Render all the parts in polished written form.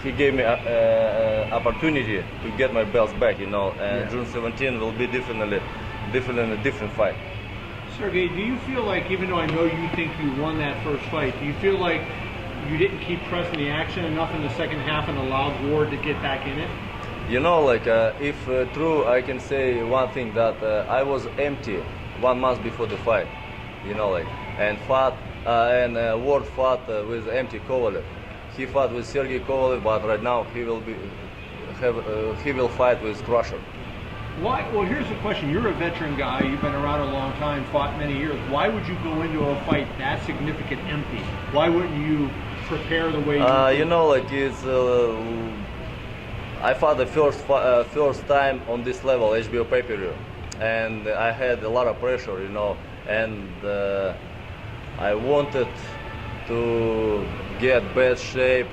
he gave me a opportunity to get my belts back, you know. And June 17 will be definitely a different fight. Sergey, do you feel like, even though I know you think you won that first fight, do you feel like you didn't keep pressing the action enough in the second half and allowed Ward to get back in it? You know, like if true, I can say one thing, that I was empty 1 month before the fight, you know, like, and Ward fought with empty Kovalev. He fought with Sergey Kovalev, but right now he will fight with Crusher. Why? Well, here's the question. You're a veteran guy. You've been around a long time, fought many years. Why would you go into a fight that significant empty? Why wouldn't you prepare the way you you know, like, it's I fought the first time on this level, HBO pay-per-view, and I had a lot of pressure, you know, and I wanted to get bad shape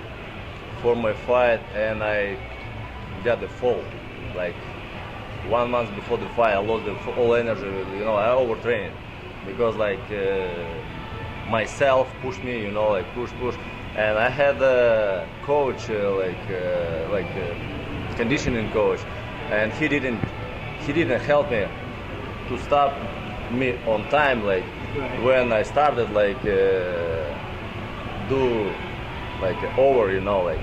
for my fight, and I got the fall. Like 1 month before the fight, I lost all energy. You know, I overtrained because like myself pushed me, you know, like push, and I had a coach, conditioning coach, and he didn't help me to stop me on time, like when I started like do like over, you know, like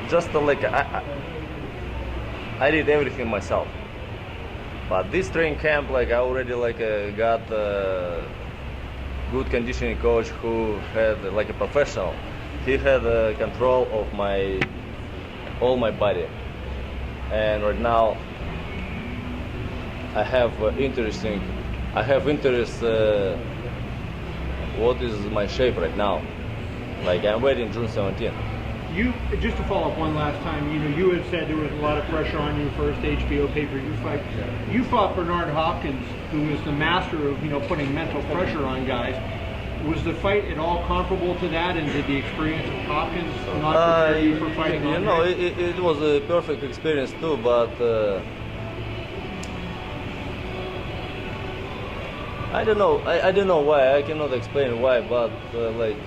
just like I did everything myself. But this training camp, like I already like got a good conditioning coach who had like a professional. He had control of all my body, and right now I have interest. What is my shape right now? Like I'm waiting June 17th. You, just to follow up one last time, you know, you had said there was a lot of pressure on your first HBO pay-per-view fight. You fought Bernard Hopkins, who is the master of, you know, putting mental pressure on guys. Was the fight at all comparable to that, and did the experience of Hopkins not prepare you for fighting? You know, it was a perfect experience too, but I don't know. I don't know why. I cannot explain why, but like.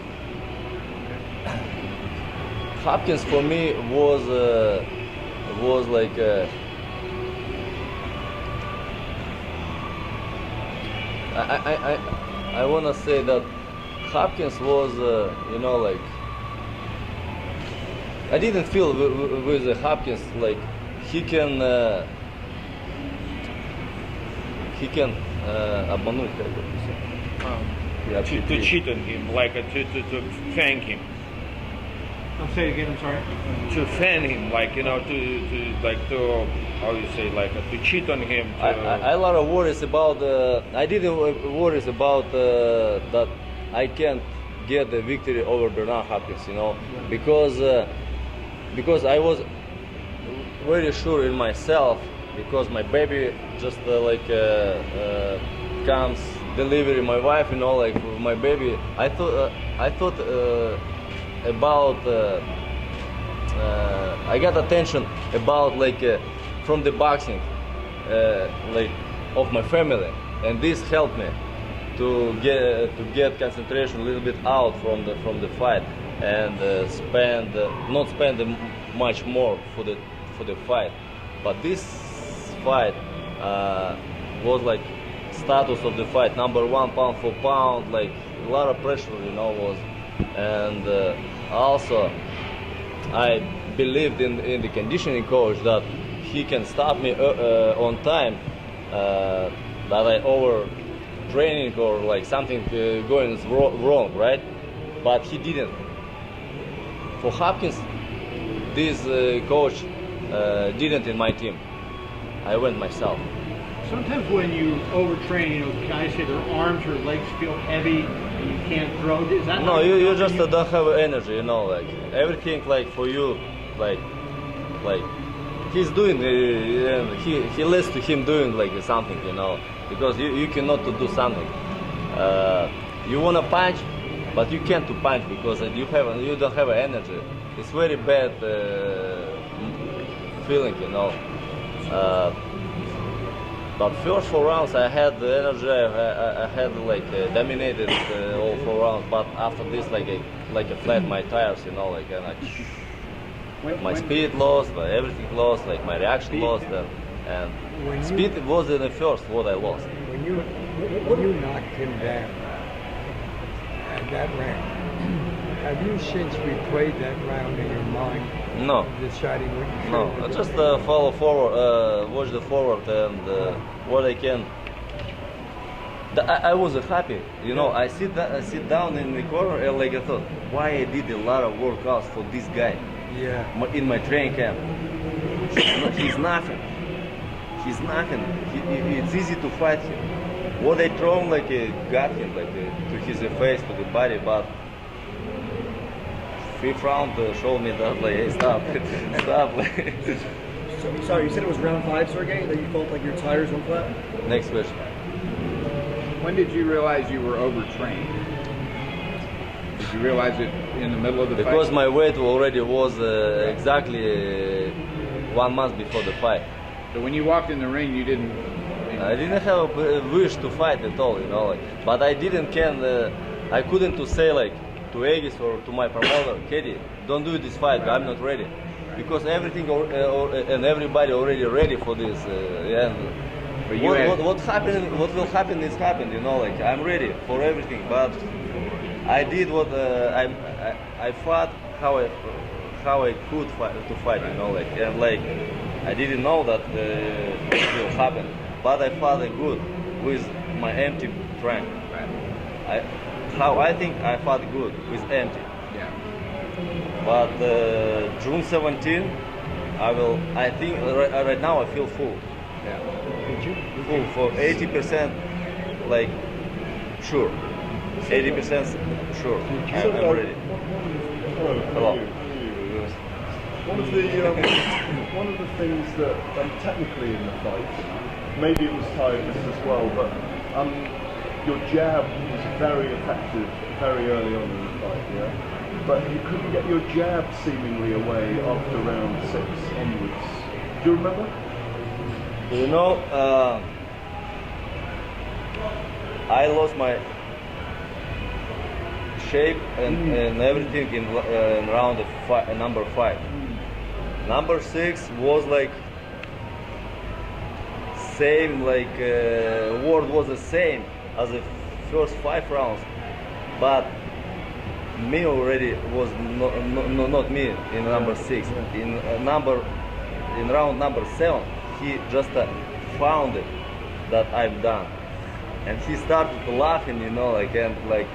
Hopkins for me was like I wanna say that Hopkins was you know, like I didn't feel with Hopkins like he can обмануть, как бы, to cheat on him, like to fang him. I'll say it again, I'm sorry. To fan him, like, you know, to how you say, like, to cheat on him. I a lot of worries about. I didn't worries about that I can't get the victory over Bernard Hopkins, you know, because I was very sure in myself, because my baby just comes delivery, my wife, you know, like my baby. I thought. About I got attention about like from the boxing like of my family, and this helped me to get concentration a little bit out from the fight, and not spend much more for the fight. But this fight was like status of the fight, #1 pound for pound, like a lot of pressure, you know, was. And also I believed in the conditioning coach that he can stop me on time, that I over training or like something going wrong, right? But he didn't. For Hopkins, this coach didn't in my team. I went myself. Sometimes when you overtrain, you know, guys say their arms or legs feel heavy and you can't throw. Is that no? You just don't have energy, you know. Like everything, like for you, like he's doing, and he lets to him doing like something, you know, because you cannot to do something. You wanna punch, but you can't to punch because you don't have energy. It's very bad feeling, you know. But first 4 rounds I had the energy, I had like dominated all 4 rounds. But after this, like I flat my tires, you know, like and my speed lost, everything lost, like my reaction lost, and speed was in the first what I lost. When you knocked him down at that round, have you since replayed that round in your mind? No. Deciding what you should No, have I done? just follow forward, watch the forward, and what I can. I was happy, you know. I sit down in the corner and like I thought, why I did a lot of workouts for this guy. Yeah. In my training camp. He's nothing. He's nothing. It's easy to fight him. What I throw him like got him like to his face, to the body, but fifth round showed me that like hey, stop, stop. So, sorry, you said it was round 5, Sergey, that you felt like your tires went flat? Next question. When did you realize you were overtrained? Did you realize it in the middle of the Because fight? my weight already was exactly 1 month before the fight. So when you walked in the ring, you didn't. I didn't have a wish to fight at all, you know. Like, but I I couldn't to say like to Aegis or to my promoter, Katie, don't do this fight. I'm not ready, because everything and everybody already ready for this. But you had- What happened? What will happen is happened, you know. Like I'm ready for everything, but I did what I fought how I could fight, you know. Like and like I didn't know that it will happen, but I fought good with my empty trunk. How I think I fought good with empty. Yeah. But June 17, I think right now I feel full. Yeah. Full for 80%, like sure. 80% sure. I'm ready. Hello. One of the things that technically in the fight, maybe it was tiredness as well, but your jab was very effective very early on in the fight, yeah. But you couldn't get your jab seemingly away after round 6 onwards. Do you remember? You know, I lost my shape and everything in round number 5. Number 6 was like same, like word was the same as the first 5 rounds, but me already was not me in number 6. In round number 7, he just found it that I'm done, and he started laughing, you know, like and like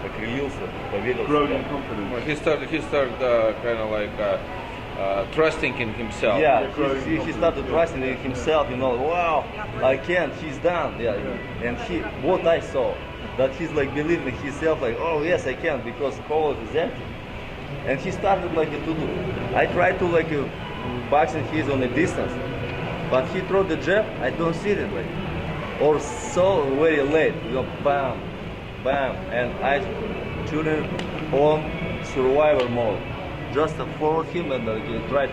окрылился, поверил Growing себя. in confidence. Well, he started kind of like trusting in himself. Yeah, he started trusting in himself, you know, wow, I can, he's done, yeah. And what I saw, that he's like believing in himself, like, oh yes, I can, because Kovalev is empty. And he started like to do, I tried to like boxing his on a distance, but he threw the jab, I don't see it like, or so very late, you know, bam, bam, and I tuned on survivor mode. Just forward him and try to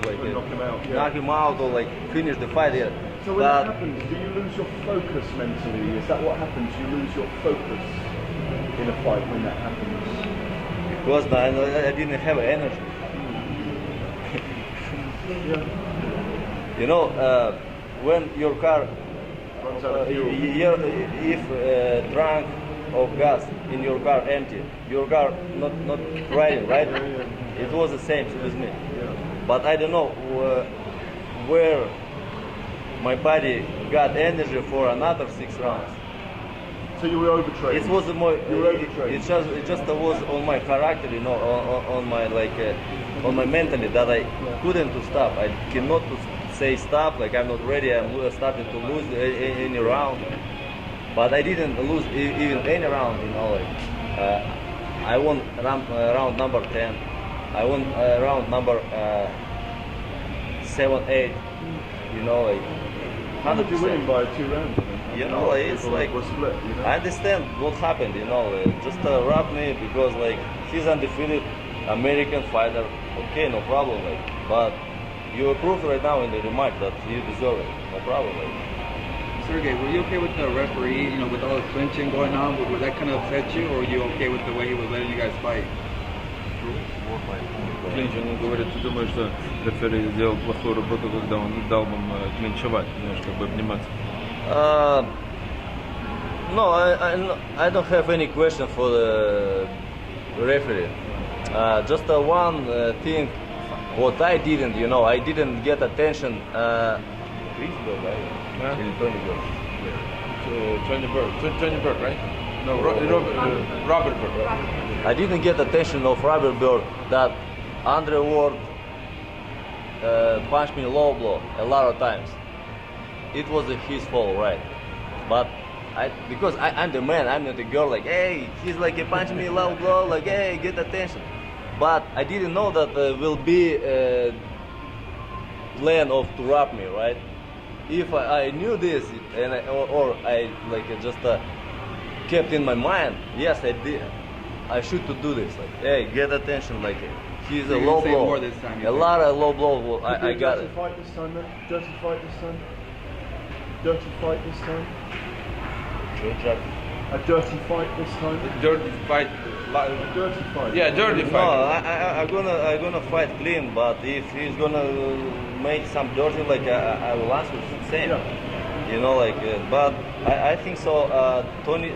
like knock him out or like finish the fight here. So when that happens, do you lose your focus mentally? Is that what happens? You lose your focus in a fight when that happens? Because I didn't have energy. You know, when your car, Runs out of fuel. if trunk of gas in your car empty, your car not riding, right? It was the same with me. But I don't know where my body got energy for another 6 rounds. So you were overtrained. It was more. You were overtrained. It just was on my character, you know, on my like, on my mentally that I couldn't to stop. I cannot to say stop. Like I'm not ready. I'm starting to lose any round, but I didn't lose even any round. You know, like I won round number 10. I won round number 7, 8. You know, like How did you win by 2 rounds? You know, it's like was split. You know? I understand what happened. You know, just robbed me because like he's undefeated American fighter. Okay, no problem. Like, but You approved right now in the remark that you deserve it. No problem. Like. Sergey, were you okay with the referee, with all the clinching going on? Would that kind of upset you, or were you okay with the way he was letting you guys fight? Клинч, он говорит, ты думаешь, что рефери сделал плохую работу, когда он дал вам клинчевать, немножко как бы обниматься? No, I don't have any question for the referee. Just one thing, what I didn't, I didn't get attention. Chris Bell, right? Huh? Tony Bell. Tony Bird, right? No, Robert Bird. I didn't get attention of Robert Bird that Andre Ward punched me low blow a lot of times. It was his fault, right? But because I'm the man, I'm not the girl. Like, hey, he's like punching me low blow. Like, hey, get attention. But I didn't know that will be a plan of to rob me, right? If I knew this and I just kept in my mind, yes, I did. I should to do this. Like, hey, get attention. Like, he's a low blow. More this time, a lot of low blow. I got it. Dirty fight this time, then. Dirty fight this time. Dirty fight this time. A dirty fight this time. Dirty fight. A dirty fight. Yeah, dirty No, fight. I'm gonna fight clean, but if he's gonna make some dirty, like I will answer the same. Yeah. But I think so. Tony,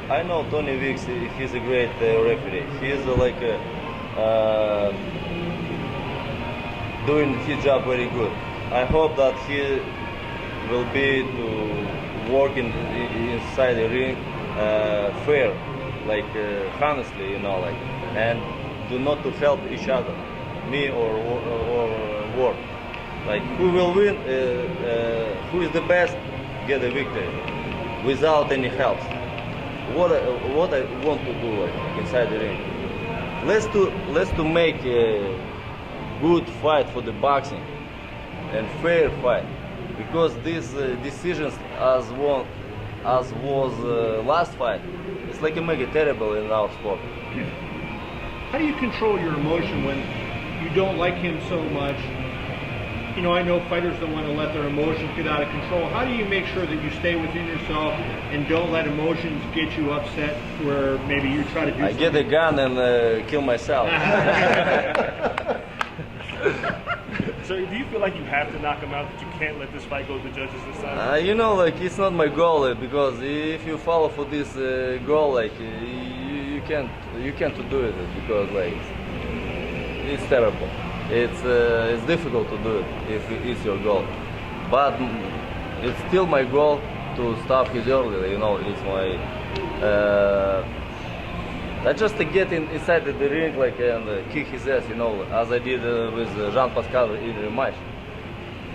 I know Tony Weeks. He's a great referee. He's doing his job very good. I hope that he will be to work inside the ring fair, honestly, and do not to help each other, me or Ward. Like, who will win, who is the best, get a victory, without any help. What I want to do, inside the ring. Let's to make a good fight for the boxing and fair fight, because these decisions as was last fight, it's like make it terrible in our sport. How do you control your emotion when you don't like him so much? I know fighters don't want to let their emotions get out of control. How do you make sure that you stay within yourself and don't let emotions get you upset where maybe you try to do I get a gun and kill myself. So do you feel like you have to knock him out, that you can't let this fight go to the judges this time? It's not my goal, because if you follow for this goal, you can't do it, because it's terrible. It's difficult to do it if it's your goal, but it's still my goal to stop his early. It's my I just get inside the ring and kick his ass, as I did with Jean Pascal in the match.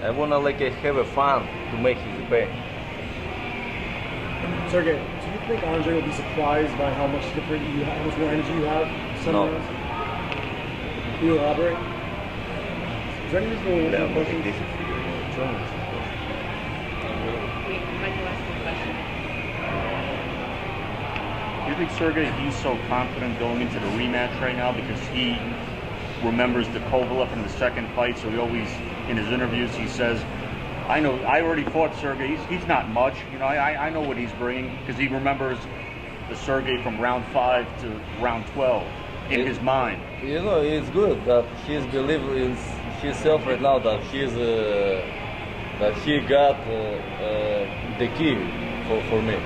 I wanna have a fun to make his pain. Sergey, do you think Andre will be surprised by how much different how much more energy you have? No. Can you elaborate? Is there any reason why we're questions? Do you think, Sergey, he's so confident going into the rematch right now because he remembers the Kovalev in the second fight, so he always, in his interviews, he says, I already fought Sergey, he's not much, I know what he's bringing, because he remembers the Sergey from round 5 to round 12 in his mind. It's good that he's believing in himself right now, that he got the key for me.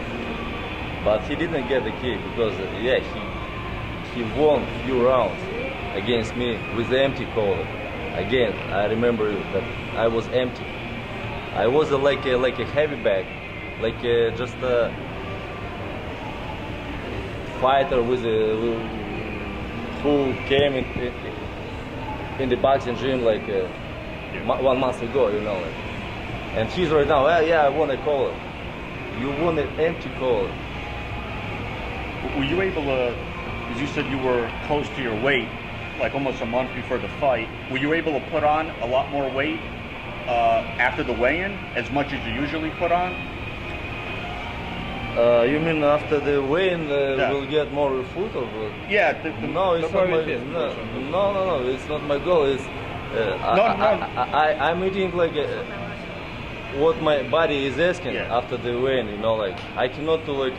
But he didn't get the key because he won few rounds against me with the empty collar. Again, I remember that I was empty. I was like a heavy bag, just a fighter who came in the boxing gym 1 month ago, and he's right now. I won a collar. You won an empty collar. Were you able to, as you said you were close to your weight, almost a month before the fight, were you able to put on a lot more weight after the weigh-in, as much as you usually put on? You mean after the weigh-in we'll get more food? Or what? Yeah. No, it's not my, no, it's not my goal. I'm eating like what my body is asking Yeah. after the weigh-in. You know, like I cannot like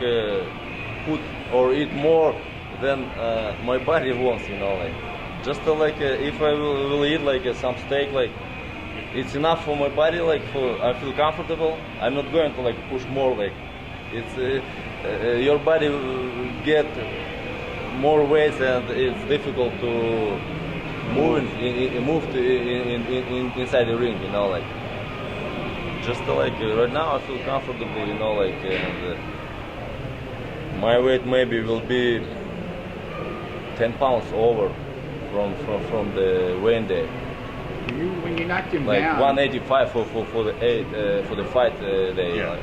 put or eat more than my body wants. You know, like just like if I will eat like some steak, like it's enough for my body. Like I feel comfortable. I'm not going to like push more. Like it's your body will get more weight and it's difficult to move inside the ring. You know, like just like right now I feel comfortable. You know, like and my weight maybe will be 10 pounds over from the weigh-in day. When you knocked him Like down, 185 for the fight day. Yeah. Like.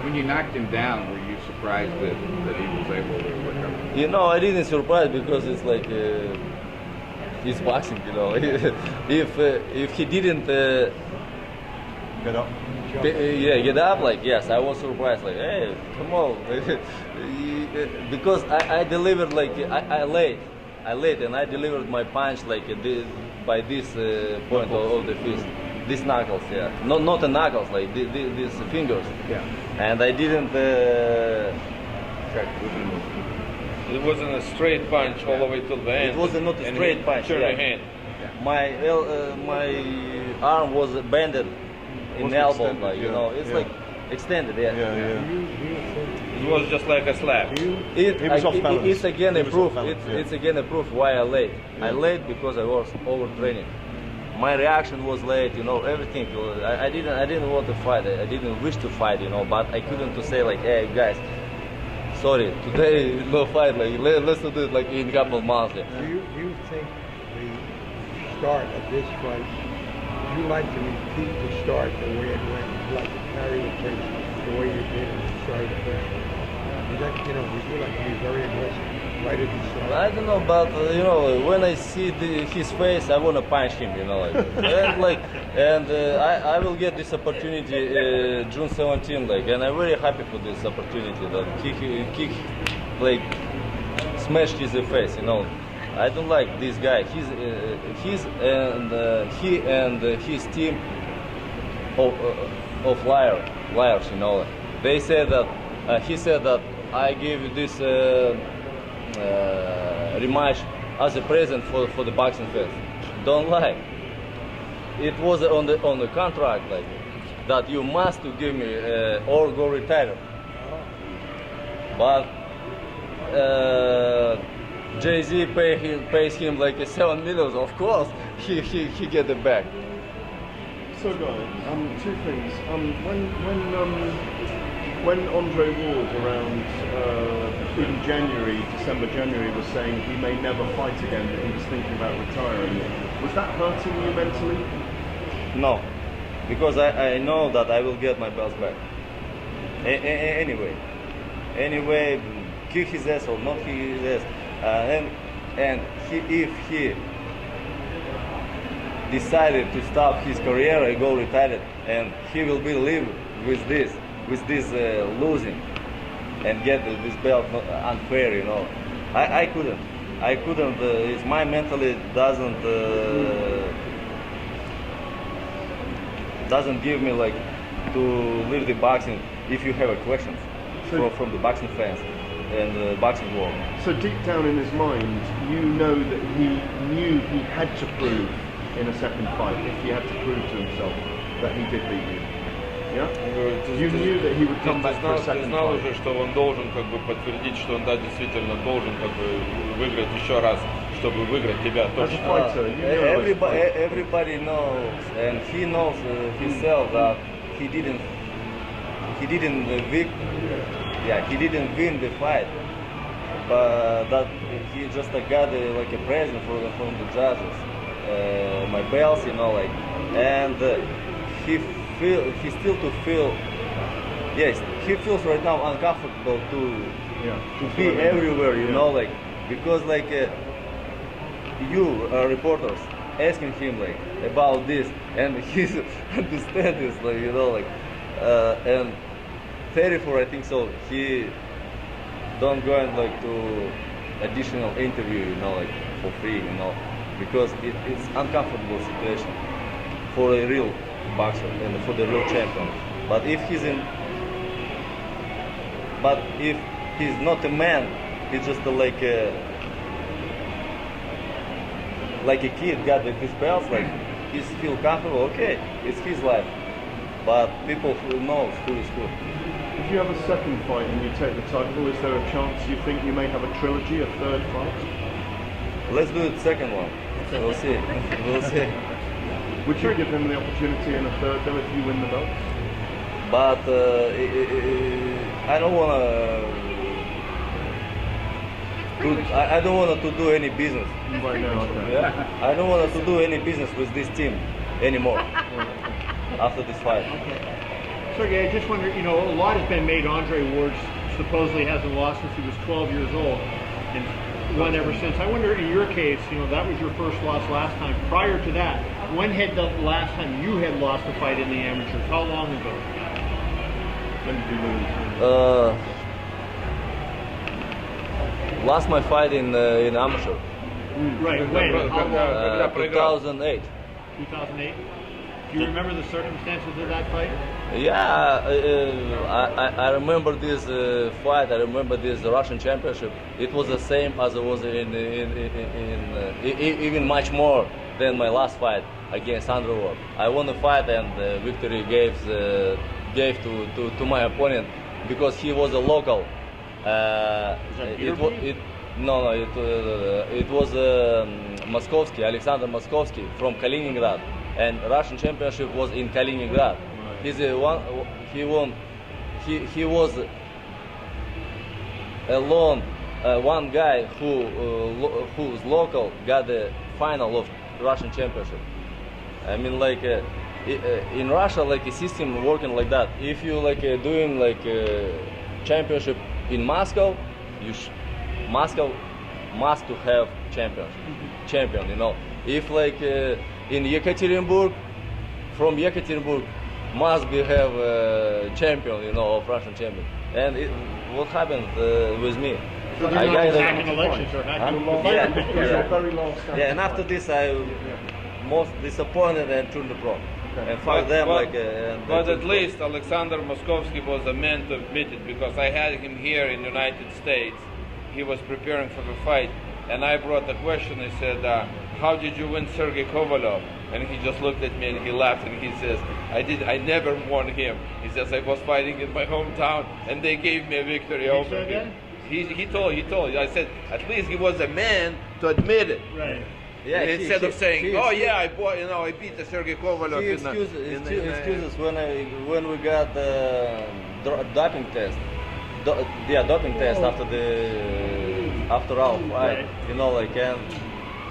when you knocked him down, were you surprised that he was able to recover? You know, I didn't surprise because it's like it's boxing. You know, if he didn't Get up. get up, like yes, I was surprised. Like hey, come on, because I delivered like I late, and I delivered my punch like by this point of the fist. These knuckles, yeah. Not the knuckles, like these fingers. Yeah. And I didn't check. It wasn't a straight punch all the way till the end. It was not a And straight he punch. turned yeah. the hand. My arm was bended in Was elbow, extended, like you yeah, know, it's yeah. like extended, yeah. It was just like a slap. He was off balance. It's again He a was proof. off balance, yeah. It's again a proof why I late. I late because I was overtraining. My reaction was late, you know, everything. I didn't want to fight. I didn't wish to fight, you know, but I couldn't to say like, hey guys, sorry, today no fight. Like let's do it like in a couple of months. Yeah. Do you think the start of this fight, would you like to repeat the start the way it went? Would you like to carry the pace the way you did at the start of the first one? Would you like to be very aggressive right at the start? I don't know, but you know, when I see his face, I wanna punch him, you know, and I will get this opportunity June 17, like, and I'm very happy for this opportunity that he like smashed his face, you know. I don't like this guy. He and his team of liars, you know. They said that he said that I gave this rematch as a present for the boxing fans. Don't lie. It was on the contract like that you must to give me or go retire. But Jay-Z pays him like $7 million. Of course, he get it back. So guys, two things. When Andre Ward around in December, January, was saying he may never fight again, that he was thinking about retiring, was that hurting you mentally? No, because I know that I will get my belts back. Anyway, kick his ass or not kick his ass, if he decided to stop his career and go retired, and he will be live with this losing and get this belt unfair, you know. I couldn't. It's my mentally doesn't give me like to leave the boxing. If you have a questions from the boxing fans and the boxing world. So deep down in his mind, you know that he knew he had to prove in a second fight, if he had to prove to himself that he did beat you. Yeah? You knew that he would come back for a Ты second знал fight. уже, что он должен как бы подтвердить, что он да, действительно должен как бы выиграть еще раз, чтобы выиграть тебя As a точно. fighter, you know Everybody knows, and he knows himself that he didn't win the fight, but that he just got like a present from the judges, my belts, you know, like, and he still to feel, yes, he feels right now uncomfortable to be everywhere, you know, like, because like you reporters asking him like about this, and he understand this, like, you know, like, and 34, I think so, he don't go like to additional interview, you know, like for free, you know, because it's uncomfortable situation for a real boxer and for the real champion. But if he's not a man, he's just like a kid got his belts, like he's feel comfortable. Okay, it's his life. But people who knows who is who. If you have a second fight and you take the title, is there a chance you think you may have a trilogy, a third fight? Let's do the second one. We'll see. We'll see. Would you give him the opportunity in a third though if you win the belt? But I don't wanna. I don't want to do any business. Right now, okay. Yeah. I don't want to do any business with this team anymore after this fight. Sergey, I just wonder, you know, a lot has been made. Andre Ward supposedly hasn't lost since he was 12 years old and won ever since. I wonder, in your case, you know, that was your first loss last time. Prior to that, when had the last time you had lost a fight in the amateurs? How long ago? When did you lose? Lost my fight in amateur. Right, when? How long? 2008. 2008? Do you remember the circumstances of that fight? Yeah, I remember this fight. I remember this Russian championship. It was the same as it was even much more than my last fight against Andre Ward. I won the fight, and victory gave to my opponent because he was a local. It was Moskovsky, Alexander Moskovsky from Kaliningrad, and Russian championship was in Kaliningrad. He was alone. One guy who's local got the final of Russian championship. I mean, like in Russia, like a system working like that. If you like doing like championship in Moscow, Moscow must to have champion, you know. If like in Yekaterinburg, from Yekaterinburg must be have champion, you know, of Russian champion. And what happened with me? So I got hacking elections or hacking yeah, and after this I most disappointed and turned the pro. And for them, but at least Alexander Moskovsky was the man to admit it, because I had him here in the United States. He was preparing for the fight, and I brought the question. I said, how did you win Sergey Kovalev? And he just looked at me and he laughed and he says, I never won him. He says, I was fighting in my hometown and they gave me a victory over him. He told. I said, at least he was a man to admit it. Right. Yeah, instead of saying, "Oh yeah, I beat the Sergey Kovalev." Excuses when we got the doping test. Doping test after our fight. Right. You know, like, and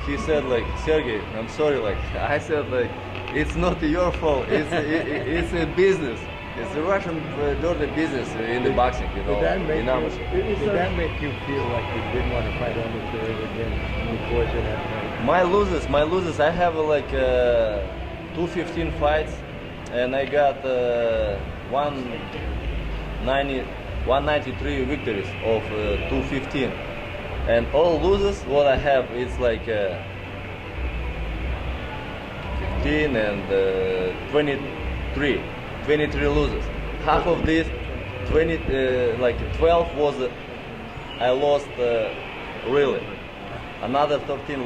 he said like, Sergey, I'm sorry. Like I said, like, it's not your fault. It's a business. It's a Russian dirty business in the boxing, you know. Did that make you feel like you didn't want to fight amateur again because of that fight? My losers. I have like 215 fights, and I got 193 victories of 215. And all losers, what I have is like 15 and 23 losers. Half of this, 12 was I lost really. Another 13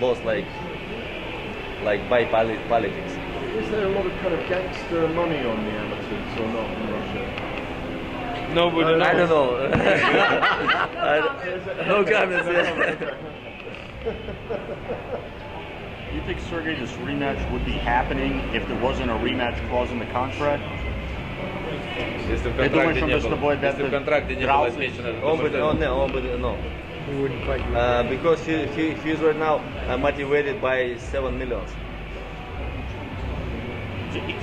lost like by politics. Is there a lot of kind of gangster money on the amateurs or not in Russia? Nobody knows. I don't know. No comments. You think, Sergey, this rematch would be happening if there wasn't a rematch clause in the contract? Если в Я думаю, что контракте мы с тобой не было отмечено. No. He wouldn't fight you. Because he's right now motivated by 7 million.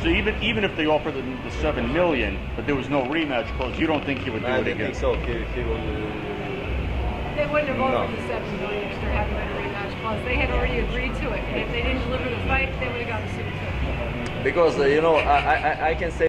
So even if they offered the $7 million, but there was no rematch clause, you don't think he would do I it don't again? think so. He will. They wouldn't have offered No. the $7 million if there hadn't been a rematch clause. They had already agreed to it. And if they didn't deliver the fight, they would have got the suit too. Because I can say.